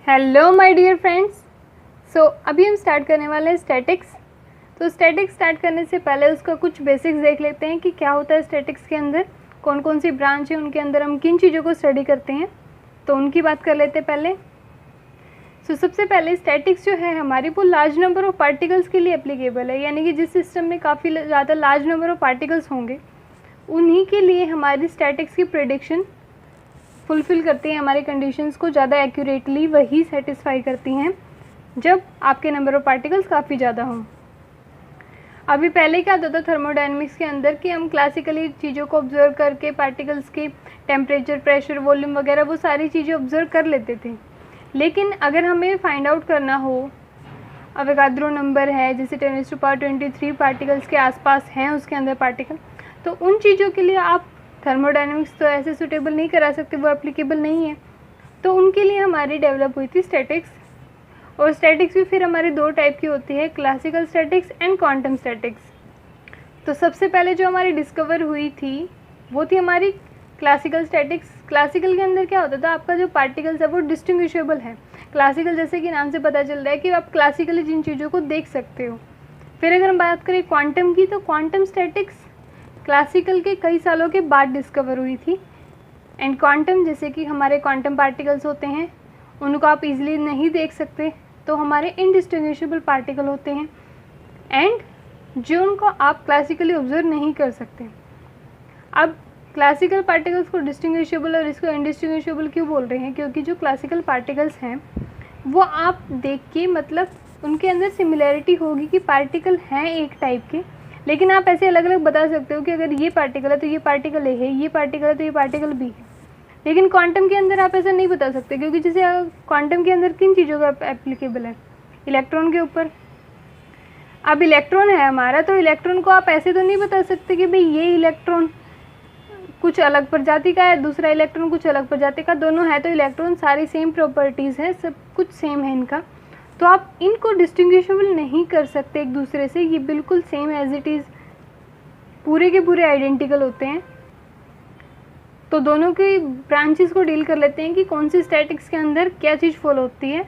Hello my dear friends. अभी हम start करने वाले हैं स्टैटिक्स। तो स्टैटिक्स स्टार्ट करने से पहले उसका कुछ बेसिक्स देख लेते हैं कि क्या होता है स्टैटिक्स के अंदर, कौन कौन सी ब्रांच है, उनके अंदर हम किन चीज़ों को स्टडी करते हैं, तो उनकी बात कर लेते हैं पहले। सबसे पहले स्टैटिक्स जो है हमारी वो लार्ज नंबर ऑफ पार्टिकल्स के लिए एप्लीकेबल है, यानी कि जिस सिस्टम में काफ़ी ज़्यादा लार्ज नंबर ऑफ पार्टिकल्स होंगे उन्हीं के लिए हमारी स्टैटिक्स की प्रेडिक्शन फुलफ़िल करती हैं, हमारी कंडीशंस को ज़्यादा एक्यूरेटली वही सेटिस्फाई करती हैं जब आपके नंबर ऑफ़ पार्टिकल्स काफ़ी ज़्यादा हों। अभी पहले क्या होता था थर्मोडायनेमिक्स के अंदर कि हम क्लासिकली चीज़ों को ऑब्जर्व करके पार्टिकल्स की टेम्परेचर, प्रेशर, वॉल्यूम वगैरह वो सारी चीज़ें ऑब्जर्व कर लेते थे। लेकिन अगर हमें फाइंड आउट करना हो, अवोगाद्रो नंबर है जैसे 10⁻23 पार्टिकल्स के आसपास हैं उसके अंदर पार्टिकल, तो उन चीज़ों के लिए आप थर्मोडायनेमिक्स तो ऐसे सूटेबल नहीं करा सकते, वो एप्लीकेबल नहीं है। तो उनके लिए हमारी डेवलप हुई थी स्टैटिक्स। और स्टैटिक्स भी फिर हमारे दो टाइप की होती है, classical statics and quantum statics. तो सबसे पहले जो हमारी डिस्कवर हुई थी वो थी हमारी क्लासिकल स्टैटिक्स। क्लासिकल के अंदर क्या होता था, आपका जो पार्टिकल्स है वो डिस्टिंग्विशेबल है। क्लासिकल जैसे कि नाम से पता चल रहा है कि आप क्लासिकली जिन चीज़ों को देख सकते हो। फिर अगर हम बात करें क्वांटम की, तो क्वांटम स्टैटिक्स क्लासिकल के कई सालों के बाद डिस्कवर हुई थी। एंड क्वांटम जैसे कि हमारे क्वांटम पार्टिकल्स होते हैं उनको आप इजीली नहीं देख सकते, तो हमारे इनडिस्टिंग्विशेबल पार्टिकल होते हैं एंड जो उनको आप क्लासिकली ऑब्जर्व नहीं कर सकते। अब क्लासिकल पार्टिकल्स को डिस्टिंग्विशेबल और इसको इनडिस्टिंग्विशेबल क्यों बोल रहे हैं, क्योंकि जो क्लासिकल पार्टिकल्स हैं वो आप देख के मतलब उनके अंदर सिमिलैरिटी होगी कि पार्टिकल हैं एक टाइप के, लेकिन आप ऐसे अलग अलग बता सकते हो कि अगर ये पार्टिकल है तो ये पार्टिकल है, ये पार्टिकल है तो ये पार्टिकल भी है। लेकिन क्वांटम के अंदर आप ऐसा नहीं बता सकते, क्योंकि जैसे क्वांटम के अंदर किन चीज़ों का एप्लीकेबल है, इलेक्ट्रॉन के ऊपर। अब इलेक्ट्रॉन है हमारा, तो इलेक्ट्रॉन को आप ऐसे तो नहीं बता सकते कि भाई ये इलेक्ट्रॉन कुछ अलग प्रजाति का है, दूसरा इलेक्ट्रॉन कुछ अलग प्रजाति का, दोनों है तो इलेक्ट्रॉन सारी सेम प्रॉपर्टीज़ हैं, सब कुछ सेम है इनका, तो आप इनको डिस्टिंग्विशेबल नहीं कर सकते एक दूसरे से। ये बिल्कुल सेम एज इट इज़ पूरे के पूरे आइडेंटिकल होते हैं। तो दोनों की ब्रांचेस को डील कर लेते हैं कि कौन सी स्टैटिक्स के अंदर क्या चीज़ फॉलो होती है।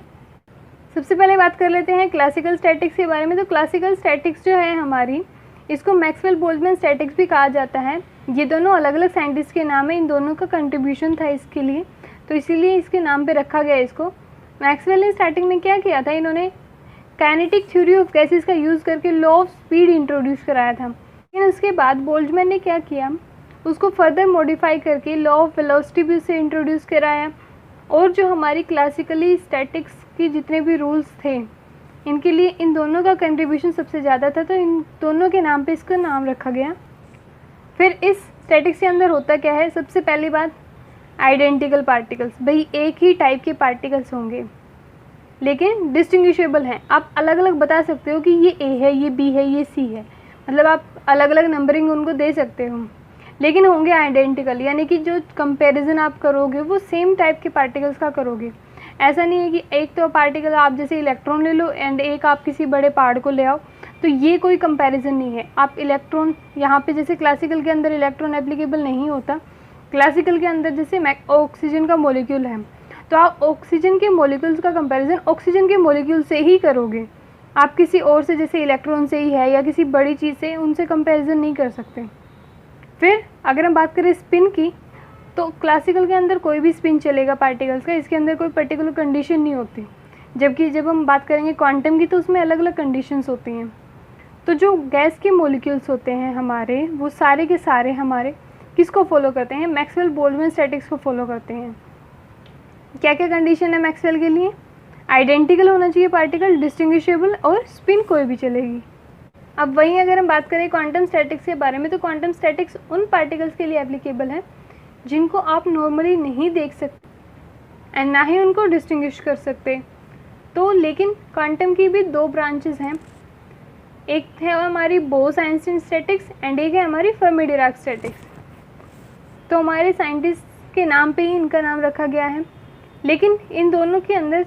सबसे पहले बात कर लेते हैं क्लासिकल स्टैटिक्स के बारे में। तो क्लासिकल स्टैटिक्स जो है हमारी, इसको मैक्सवेल बोल्ट्जमैन स्टैटिक्स भी कहा जाता है। ये दोनों अलग अलग साइंटिस्ट के नाम है, इन दोनों का कंट्रीब्यूशन था इसके लिए, तो इसीलिए इसके नाम पे रखा गया इसको। मैक्सवेल ने स्टार्टिंग में क्या किया था, इन्होंने काइनेटिक थ्योरी ऑफ गैसेस का यूज़ करके लॉ ऑफ स्पीड इंट्रोड्यूस कराया था। लेकिन उसके बाद बोल्ट्जमैन ने क्या किया, उसको फर्दर मॉडिफाई करके लॉ ऑफ वेलोसिटी भी उसे इंट्रोड्यूस कराया। और जो हमारी क्लासिकली स्टैटिक्स की जितने भी रूल्स थे इनके लिए इन दोनों का कंट्रीब्यूशन सबसे ज़्यादा था, तो इन दोनों के नाम पे इसका नाम रखा गया। फिर इस स्टैटिक्स के अंदर होता क्या है, सबसे पहली बात आइडेंटिकल पार्टिकल्स। भाई एक ही टाइप के पार्टिकल्स होंगे लेकिन डिस्टिंग्विशेबल हैं, आप अलग अलग बता सकते हो कि ये ए है, ये बी है, ये सी है, मतलब आप अलग अलग नंबरिंग उनको दे सकते हो, लेकिन होंगे आइडेंटिकल, यानी कि जो कंपैरिजन आप करोगे वो सेम टाइप के पार्टिकल्स का करोगे। ऐसा नहीं है कि एक तो पार्टिकल आप जैसे इलेक्ट्रॉन ले लो एंड एक आप किसी बड़े पहाड़ को ले आओ, तो ये कोई कंपैरिजन नहीं है। आप इलेक्ट्रॉन यहाँ पे जैसे क्लासिकल के अंदर इलेक्ट्रॉन एप्लीकेबल नहीं होता, क्लासिकल के अंदर जैसे ऑक्सीजन का मॉलिक्यूल है तो आप ऑक्सीजन के मॉलिक्यूल्स का कंपैरिजन ऑक्सीजन के मॉलिक्यूल से ही करोगे, आप किसी और से जैसे इलेक्ट्रॉन से ही है या किसी बड़ी चीज़ से उनसे कंपैरिजन नहीं कर सकते। फिर अगर हम बात करें स्पिन की, तो क्लासिकल के अंदर कोई भी स्पिन चलेगा पार्टिकल्स का, इसके अंदर कोई पर्टिकुलर कंडीशन नहीं होती, जबकि जब हम बात करेंगे क्वांटम की तो उसमें अलग अलग कंडीशंस होती हैं। तो जो गैस के मॉलिक्यूल्स होते हैं हमारे, वो सारे के सारे हमारे किसको फॉलो करते हैं, मैक्सवेल बोल्ट्जमैन स्टैटिक्स को फॉलो करते हैं। क्या क्या कंडीशन है मैक्सवेल के लिए, आइडेंटिकल होना चाहिए पार्टिकल, डिस्टिंग्विशेबल और स्पिन कोई भी चलेगी। अब वहीं अगर हम बात करें क्वांटम स्टैटिक्स के बारे में, तो क्वांटम स्टैटिक्स उन पार्टिकल्स के लिए एप्लीकेबल है जिनको आप नॉर्मली नहीं देख सकते एंड ना ही उनको डिस्टिंग्विश कर सकते। तो लेकिन क्वांटम की भी दो ब्रांचेस हैं, एक है हमारी बोस-आइंस्टीन स्टैटिक्स एंड एक है हमारी फर्मी-डिराक स्टैटिक्स। तो हमारे साइंटिस्ट के नाम पे ही इनका नाम रखा गया है, लेकिन इन दोनों के अंदर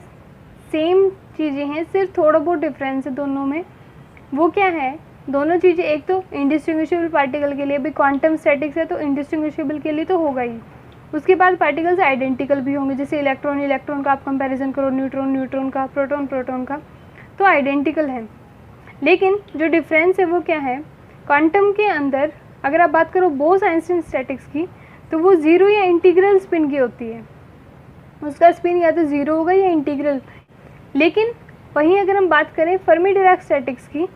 सेम चीज़ें हैं, सिर्फ थोड़ा बहुत डिफरेंस है दोनों में। वो क्या है, दोनों चीज़ें, एक तो इंडिस्टिंग्विशेबल पार्टिकल के लिए भी क्वांटम स्टैटिक्स है तो इंडिस्टिंग्विशेबल के लिए तो होगा ही, उसके बाद पार्टिकल्स आइडेंटिकल भी होंगे, जैसे इलेक्ट्रॉन इलेक्ट्रॉन का आप कंपैरिजन करो, न्यूट्रॉन न्यूट्रॉन का, प्रोटॉन प्रोटॉन का, तो आइडेंटिकल है। लेकिन जो डिफरेंस है वो क्या है, क्वांटम के अंदर अगर आप बात करो बोस-आइंस्टाइन स्टैटिक्स की, तो वो ज़ीरो या इंटीग्रल स्पिन की होती है, उसका स्पिन या तो ज़ीरो होगा या इंटीग्रल। लेकिन वहीं अगर हम बात करें फर्मी डिराक स्टैटिक्स की,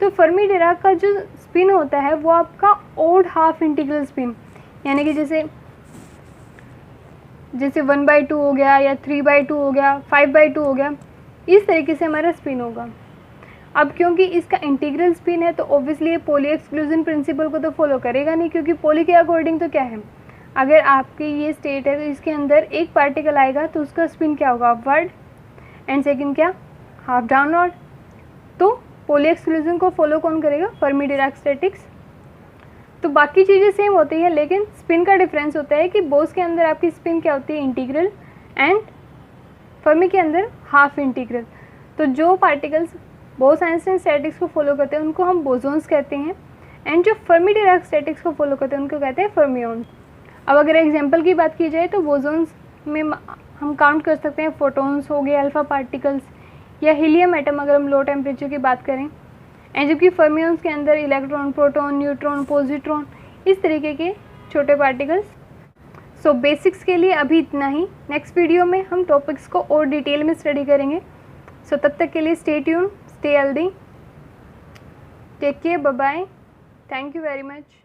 तो फर्मी डिराक का जो स्पिन होता है वो आपका ओड हाफ इंटीग्रल स्पिन, यानी कि जैसे 1/2 हो गया या 3/2 हो गया, 5/2 हो गया, इस तरीके से हमारा स्पिन होगा। अब क्योंकि इसका इंटीग्रल स्पिन है तो ऑब्वियसली ये पोली एक्सक्लूजन प्रिंसिपल को तो फॉलो करेगा नहीं, क्योंकि पोली के अकॉर्डिंग तो क्या है, अगर आपकी ये स्टेट है तो इसके अंदर एक पार्टिकल आएगा तो उसका स्पिन क्या होगा, अपवर्ड, एंड सेकंड क्या, हाफ डाउनवर्ड। तो पोली एक्सक्लूजन को फॉलो कौन करेगा, फर्मी डिराक स्टैटिक्स। तो बाकी चीज़ें सेम होती हैं, लेकिन स्पिन का डिफरेंस होता है कि बोस के अंदर आपकी स्पिन क्या होती है, इंटीग्रल, एंड फर्मी के अंदर हाफ इंटीग्रल। तो जो पार्टिकल्स बोस-आइंस्टाइन स्टैटिक्स को फॉलो करते हैं उनको हम बोसोन्स कहते हैं, एंड जो फर्मी डिराक स्टैटिक्स को फॉलो करते हैं उनको कहते हैं फर्मियॉन्स। अब अगर एग्जांपल की बात की जाए तो बोसोन्स में हम काउंट कर सकते हैं फोटॉन्स हो गए, अल्फा पार्टिकल्स, या हीलियम एटम अगर हम लो टेम्परेचर की बात करें, एंड जबकि फर्मियॉन्स के अंदर इलेक्ट्रॉन, प्रोटॉन, न्यूट्रॉन, पॉजिट्रॉन, इस तरीके के छोटे पार्टिकल्स। सो बेसिक्स के लिए अभी इतना ही। नेक्स्ट वीडियो में हम टॉपिक्स को और डिटेल में स्टडी करेंगे। सो तब तक के लिए stay tuned, stay healthy, take care, bye bye, thank you very much.